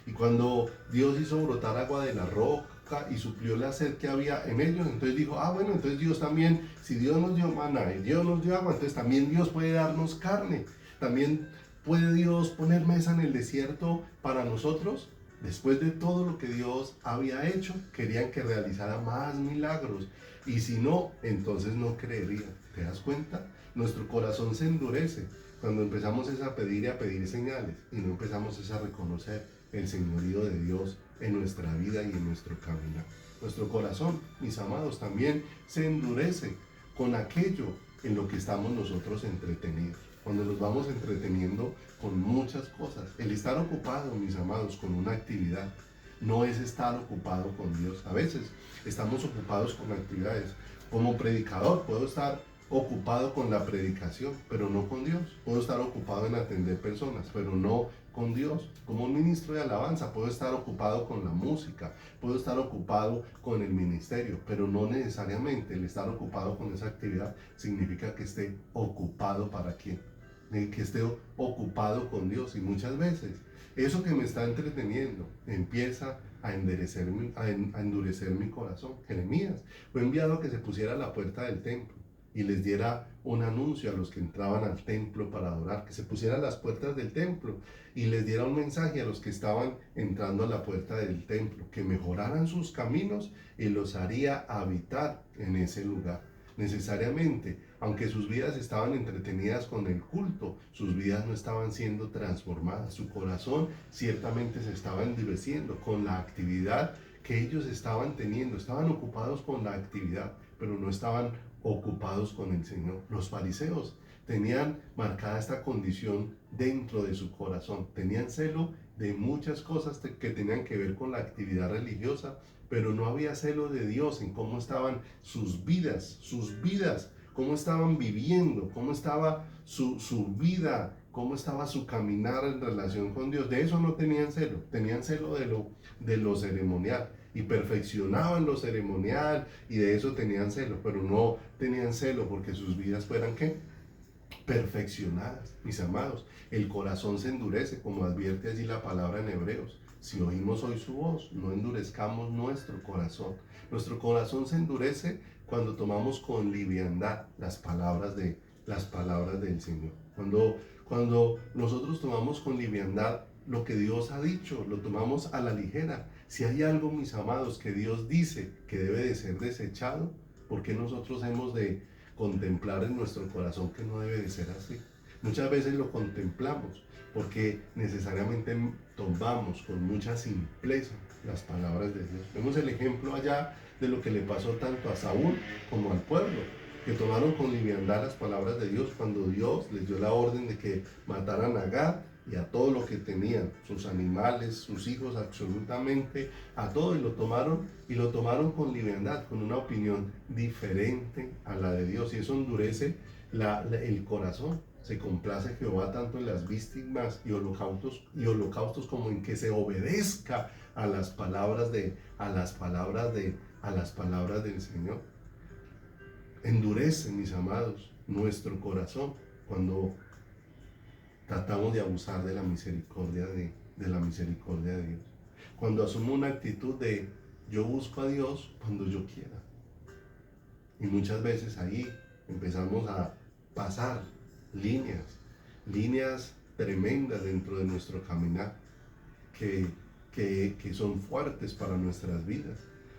Y cuando Dios hizo brotar agua de la roca y suplió la sed que había en ellos, entonces dijo, bueno, entonces Dios también, si Dios nos dio maná y Dios nos dio agua, entonces también Dios puede darnos carne, también puede Dios poner mesa en el desierto para nosotros. Después de todo lo que Dios había hecho, querían que realizara más milagros. Y si no, entonces no creerían. ¿Te das cuenta? Nuestro corazón se endurece cuando empezamos a pedir y a pedir señales y no empezamos a reconocer el señorío de Dios en nuestra vida y en nuestro caminar. Nuestro corazón, mis amados, también se endurece con aquello en lo que estamos nosotros entretenidos. Cuando nos vamos entreteniendo con muchas cosas. El estar ocupado, mis amados, con una actividad no es estar ocupado con Dios. A veces estamos ocupados con actividades. Como predicador puedo estar ocupado con la predicación, pero no con Dios. Puedo estar ocupado en atender personas, pero no con Dios. Como un ministro de alabanza puedo estar ocupado con la música, puedo estar ocupado con el ministerio, pero no necesariamente el estar ocupado con esa actividad significa que esté ocupado para quién, que esté ocupado con Dios. Y muchas veces eso que me está entreteniendo empieza a endurecer mi corazón. Jeremías fue enviado a que se pusiera a la puerta del templo y les diera un anuncio a los que entraban al templo para adorar, que se pusiera a las puertas del templo y les diera un mensaje a los que estaban entrando a la puerta del templo, que mejoraran sus caminos y los haría habitar en ese lugar. Necesariamente, aunque sus vidas estaban entretenidas con el culto, sus vidas no estaban siendo transformadas. Su corazón ciertamente se estaba endureciendo con la actividad que ellos estaban teniendo. Estaban ocupados con la actividad, pero no estaban ocupados con el Señor. Los fariseos tenían marcada esta condición dentro de su corazón. Tenían celo de muchas cosas que tenían que ver con la actividad religiosa, pero no había celo de Dios en cómo estaban sus vidas, cómo estaban viviendo, cómo estaba su vida, cómo estaba su caminar en relación con Dios. De eso no tenían celo de lo ceremonial y perfeccionaban lo ceremonial y de eso tenían celo, pero no tenían celo porque sus vidas fueran ¿qué? Perfeccionadas. Mis amados, el corazón se endurece, como advierte allí la palabra en Hebreos. Si oímos hoy su voz, no endurezcamos nuestro corazón. Nuestro corazón se endurece cuando tomamos con liviandad las palabras del Señor. Cuando nosotros tomamos con liviandad lo que Dios ha dicho, lo tomamos a la ligera. Si hay algo, mis amados, que Dios dice que debe de ser desechado, ¿por qué nosotros hemos de contemplar en nuestro corazón que no debe de ser así? Muchas veces lo contemplamos porque necesariamente tomamos con mucha simpleza las palabras de Dios. Vemos el ejemplo allá de lo que le pasó tanto a Saúl como al pueblo, que tomaron con liviandad las palabras de Dios cuando Dios les dio la orden de que mataran a Gad y a todo lo que tenían, sus animales, sus hijos, absolutamente a todo, y lo tomaron con liviandad, con una opinión diferente a la de Dios, y eso endurece el corazón. Se complace Jehová tanto en las víctimas y holocaustos como en que se obedezca a las palabras del Señor. Endurece, mis amados, nuestro corazón cuando tratamos de abusar de la misericordia de Dios. Cuando asumo una actitud de yo busco a Dios cuando yo quiera. Y muchas veces ahí empezamos a pasar líneas tremendas dentro de nuestro caminar que son fuertes para nuestras vidas.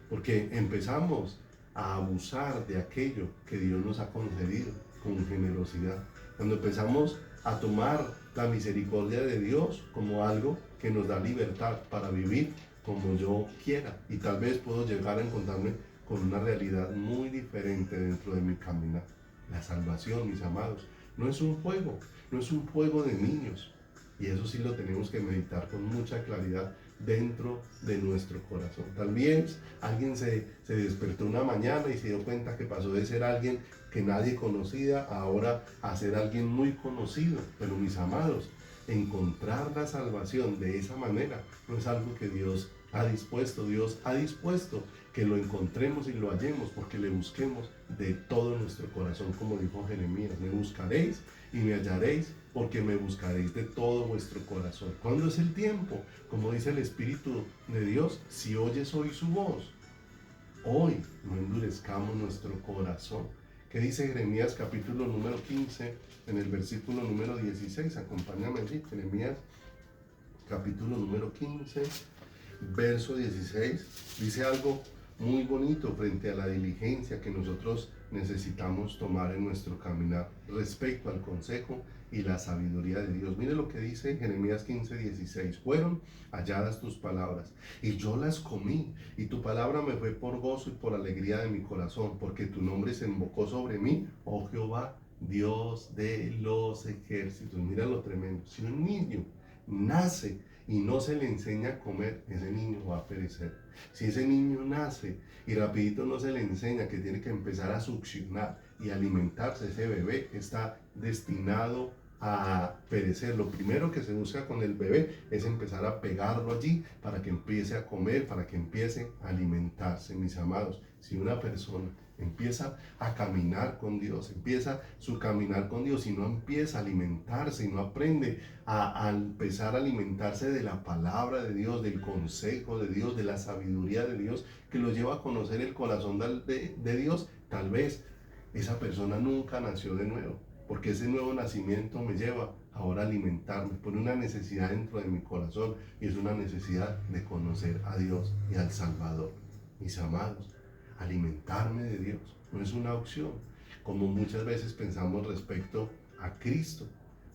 Porque empezamos a abusar de aquello que Dios nos ha concedido con generosidad. Cuando empezamos a tomar la misericordia de Dios como algo que nos da libertad para vivir como yo quiera, y tal vez puedo llegar a encontrarme con una realidad muy diferente dentro de mi caminar. La salvación, mis amados, no es un juego de niños, y eso sí lo tenemos que meditar con mucha claridad dentro de nuestro corazón. Tal vez alguien se despertó una mañana y se dio cuenta que pasó de ser alguien que nadie conocía ahora a ser alguien muy conocido. Pero mis amados, encontrar la salvación de esa manera no es algo que Dios ha dispuesto. Dios ha dispuesto que lo encontremos y lo hallemos porque le busquemos de todo nuestro corazón, como dijo Jeremías: me buscaréis y me hallaréis, porque me buscaréis de todo vuestro corazón. ¿Cuándo es el tiempo? Como dice el Espíritu de Dios: si oyes hoy su voz, hoy no endurezcamos nuestro corazón. ¿Qué dice Jeremías capítulo número 15 en el versículo número 16? Acompáñame allí. Jeremías capítulo número 15, verso 16, dice algo muy bonito frente a la diligencia que nosotros necesitamos tomar en nuestro caminar respecto al consejo y la sabiduría de Dios. Mire lo que dice Jeremías 15, 16: fueron halladas tus palabras y yo las comí, y tu palabra me fue por gozo y por alegría de mi corazón, porque tu nombre se invocó sobre mí, oh Jehová, Dios de los ejércitos. Mira lo tremendo: si un niño nace y no se le enseña a comer, ese niño va a perecer. Si ese niño nace y rapidito no se le enseña que tiene que empezar a succionar y alimentarse, ese bebé está destinado a perecer. Lo primero que se busca con el bebé es empezar a pegarlo allí para que empiece a comer, para que empiece a alimentarse. Mis amados, si una persona empieza a caminar con Dios, empieza su caminar con Dios y no empieza a alimentarse y no aprende a empezar a alimentarse de la palabra de Dios, del consejo de Dios, de la sabiduría de Dios, que lo lleva a conocer el corazón de Dios, tal vez esa persona nunca nació de nuevo, porque ese nuevo nacimiento me lleva ahora a alimentarme, pone una necesidad dentro de mi corazón, y es una necesidad de conocer a Dios y al Salvador. Mis amados, alimentarme de Dios no es una opción, como muchas veces pensamos respecto a Cristo,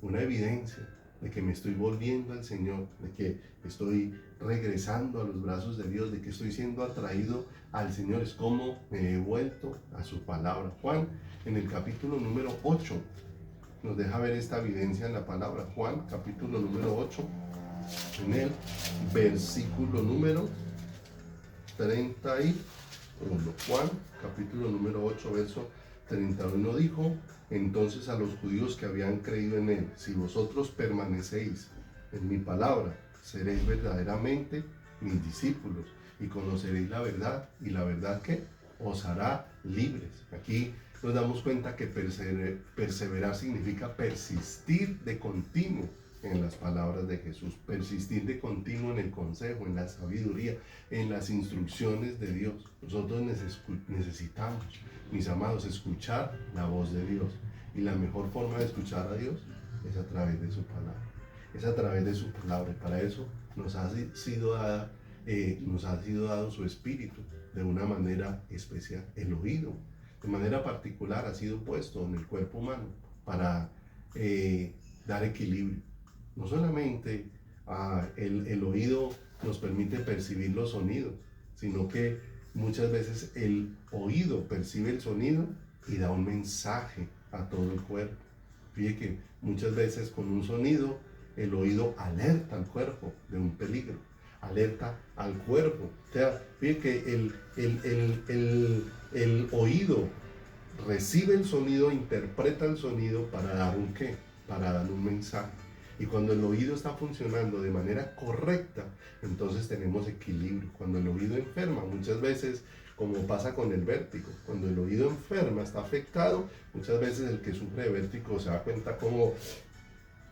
una evidencia de que me estoy volviendo al Señor, de que estoy regresando a los brazos de Dios, de que estoy siendo atraído al Señor, es como me he vuelto a su palabra. Juan, en el capítulo número 8, nos deja ver esta evidencia en la palabra. Juan, capítulo número 8, en el versículo número 31. Juan, capítulo número 8, verso 31, dijo entonces a los judíos que habían creído en él: si vosotros permanecéis en mi palabra, seréis verdaderamente mis discípulos y conoceréis la verdad, y la verdad que os hará libres. Aquí nos damos cuenta que perseverar significa persistir de continuo en las palabras de Jesús, persistir de continuo en el consejo, en la sabiduría, en las instrucciones de Dios. Nosotros necesitamos, mis amados, escuchar la voz de Dios, y la mejor forma de escuchar a Dios es a través de su palabra, es a través de su palabra, y para eso nos ha sido dado su espíritu de una manera especial. El oído, de manera particular, ha sido puesto en el cuerpo humano para dar equilibrio. No solamente el oído nos permite percibir los sonidos, sino que muchas veces el oído percibe el sonido y da un mensaje a todo el cuerpo. Fíjate que muchas veces con un sonido el oído alerta al cuerpo de un peligro, alerta al cuerpo. O sea, fíjate que el oído recibe el sonido, interpreta el sonido para dar un qué, para dar un mensaje. Y cuando el oído está funcionando de manera correcta, entonces tenemos equilibrio. Cuando el oído enferma, muchas veces, como pasa con el vértigo, cuando el oído enferma, está afectado, muchas veces el que sufre de vértigo se da cuenta como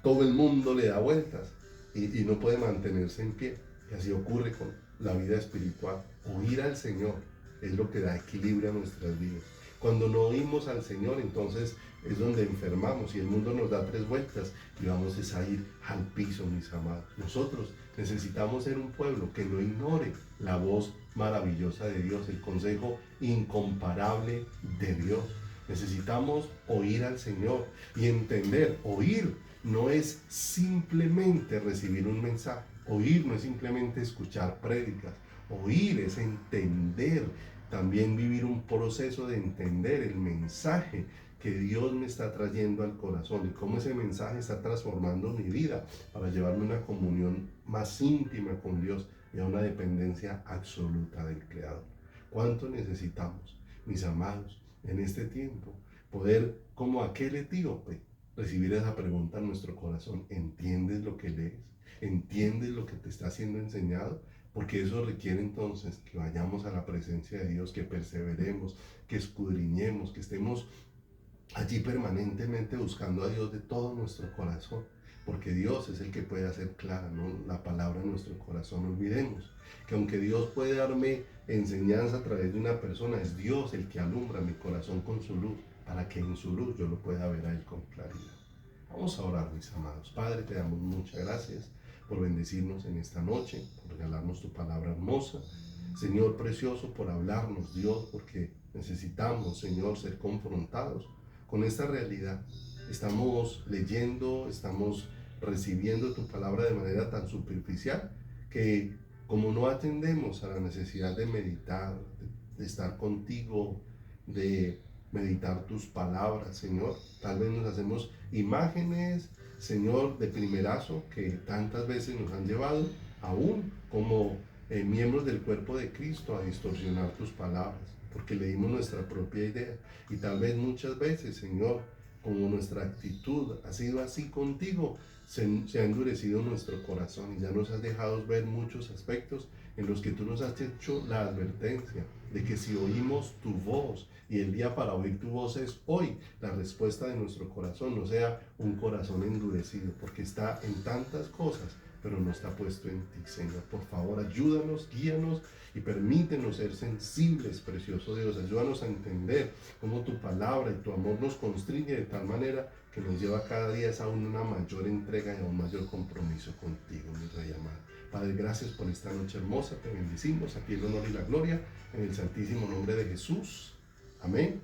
todo el mundo le da vueltas y no puede mantenerse en pie. Y así ocurre con la vida espiritual. Oír al Señor es lo que da equilibrio a nuestras vidas. Cuando no oímos al Señor, entonces es donde enfermamos y el mundo nos da 3 vueltas y vamos a ir al piso, mis amados. Nosotros necesitamos ser un pueblo que no ignore la voz maravillosa de Dios, el consejo incomparable de Dios. Necesitamos oír al Señor y entender. Oír no es simplemente recibir un mensaje. Oír no es simplemente escuchar prédicas. Oír es entender, también vivir un proceso de entender el mensaje que Dios me está trayendo al corazón y cómo ese mensaje está transformando mi vida para llevarme a una comunión más íntima con Dios y a una dependencia absoluta del Creador. ¿Cuánto necesitamos, mis amados, en este tiempo, poder, como aquel etíope, recibir esa pregunta en nuestro corazón. ¿Entiendes lo que lees? ¿Entiendes lo que te está siendo enseñado? Porque eso requiere entonces que vayamos a la presencia de Dios, que perseveremos, que escudriñemos, que estemos allí permanentemente buscando a Dios de todo nuestro corazón, porque Dios es el que puede hacer clara, ¿no?, la palabra en nuestro corazón. No olvidemos que aunque Dios puede darme enseñanza a través de una persona, es Dios el que alumbra mi corazón con su luz, para que en su luz yo lo pueda ver a Él con claridad. Vamos a orar, mis amados. Padre, te damos muchas gracias por bendecirnos en esta noche, por regalarnos tu palabra hermosa. Señor precioso, por hablarnos, Dios, porque necesitamos, Señor, ser confrontados con esta realidad. Estamos leyendo, estamos recibiendo tu palabra de manera tan superficial que, como no atendemos a la necesidad de meditar, de estar contigo, de meditar tus palabras, Señor, tal vez nos hacemos imágenes, Señor, de primerazo que tantas veces nos han llevado, aún como miembros del cuerpo de Cristo, a distorsionar tus palabras, porque leímos nuestra propia idea. Y tal vez muchas veces, Señor, como nuestra actitud ha sido así contigo, se ha endurecido nuestro corazón y ya nos has dejado ver muchos aspectos en los que tú nos has hecho la advertencia de que si oímos tu voz, y el día para oír tu voz es hoy, la respuesta de nuestro corazón no sea un corazón endurecido, porque está en tantas cosas, pero no está puesto en ti, Señor. Por favor, ayúdanos, guíanos y permítenos ser sensibles, precioso Dios. Ayúdanos a entender cómo tu palabra y tu amor nos constriñe de tal manera que nos lleva cada día a una mayor entrega y a un mayor compromiso contigo, mi Rey amado. Padre, gracias por esta noche hermosa, te bendecimos, a ti el honor y la gloria, en el santísimo nombre de Jesús. Amén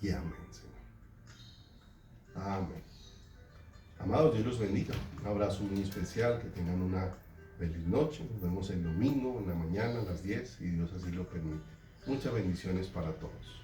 y amén, Señor. Amén. Amados, Dios los bendiga. Un abrazo muy especial, que tengan una feliz noche. Nos vemos el domingo, en la mañana, a las 10, y Dios así lo permite. Muchas bendiciones para todos.